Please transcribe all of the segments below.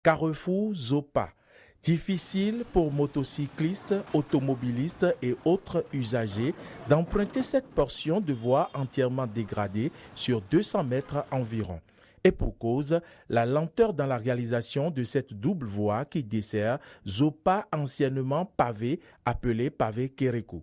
Carrefour Zopa. Difficile pour motocyclistes, automobilistes et autres usagers d'emprunter cette portion de voie entièrement dégradée sur 200 mètres environ. Et pour cause, la lenteur dans la réalisation de cette double voie qui dessert Zopa anciennement pavé, appelé pavé Kérékou.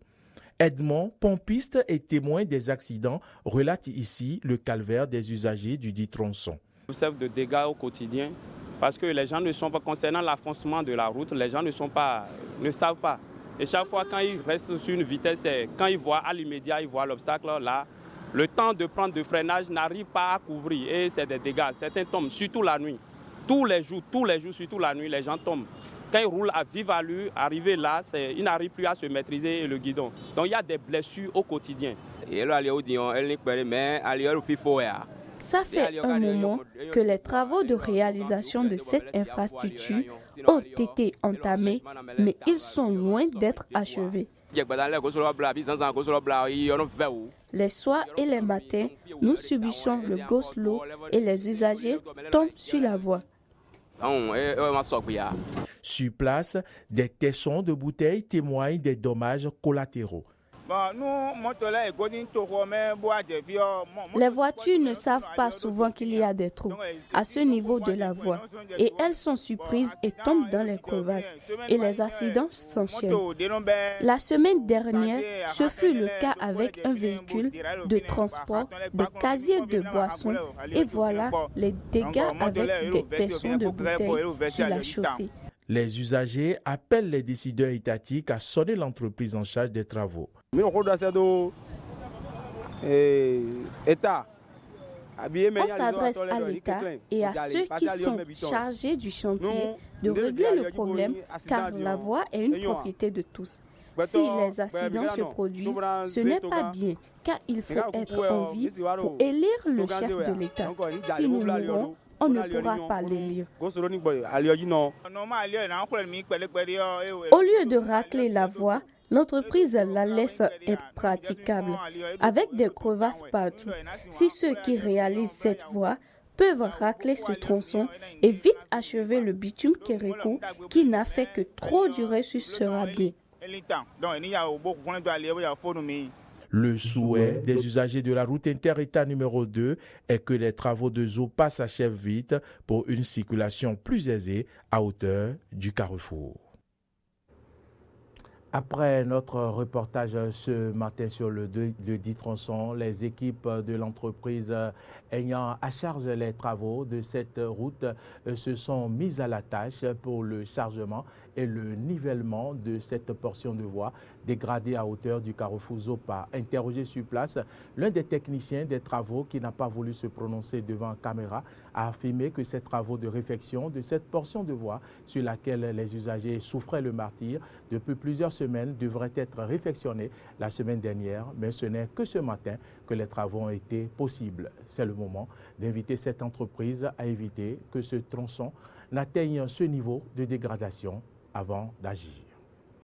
Edmond, pompiste et témoin des accidents, relate ici le calvaire des usagers du dit tronçon. On observe de dégâts au quotidien parce que les gens ne sont pas, concernant l'affoncement de la route, les gens ne savent pas. Et chaque fois quand ils restent sur une vitesse, quand ils voient à l'immédiat, ils voient l'obstacle là, le temps de prendre de freinage n'arrive pas à couvrir et c'est des dégâts. Certains tombent, surtout la nuit. Tous les jours, surtout la nuit, les gens tombent. Quand ils roulent à vive allure, arrivé là, ils n'arrivent plus à se maîtriser le guidon. Donc il y a des blessures au quotidien. Ça fait un moment que les travaux de réalisation de cette infrastructure ont été entamés, mais ils sont loin d'être achevés. Les soirs et les matins, nous subissons le go-slow et les usagers tombent sur la voie. Sur place, des caissons de bouteilles témoignent des dommages collatéraux. Les voitures ne savent pas souvent qu'il y a des trous à ce niveau de la voie et elles sont surprises et tombent dans les crevasses et les accidents s'enchaînent. La semaine dernière, ce fut le cas avec un véhicule de transport, des casiers de boissons et voilà les dégâts avec des caissons de bouteilles sur la chaussée. Les usagers appellent les décideurs étatiques à sonner l'entreprise en charge des travaux. On s'adresse à l'État et à ceux qui sont chargés du chantier de régler le problème car la voie est une propriété de tous. Si les accidents se produisent, ce n'est pas bien car il faut être en vie pour élire le chef de l'État. Si nous mourons, on ne pourra pas l'élire. Au lieu de racler la voie, l'entreprise la laisse impraticable, avec des crevasses partout. Si ceux qui réalisent cette voie peuvent racler ce tronçon et vite achever le bitume Kérékou qui n'a fait que trop durer sur ce rabier. Le souhait des usagers de la route inter-État numéro 2 est que les travaux de Zopa s'achèvent vite pour une circulation plus aisée à hauteur du carrefour. Après notre reportage ce matin sur le dit tronçon, les équipes de l'entreprise ayant à charge les travaux de cette route se sont mises à la tâche pour le chargement et le nivellement de cette portion de voie dégradée à hauteur du carrefour Zopa. Interrogé sur place, l'un des techniciens des travaux qui n'a pas voulu se prononcer devant caméra a affirmé que ces travaux de réfection de cette portion de voie sur laquelle les usagers souffraient le martyre depuis plusieurs semaines devraient être réfectionnés la semaine dernière, mais ce n'est que ce matin que les travaux ont été possibles. C'est le moment d'inviter cette entreprise à éviter que ce tronçon n'atteigne ce niveau de dégradation avant d'agir.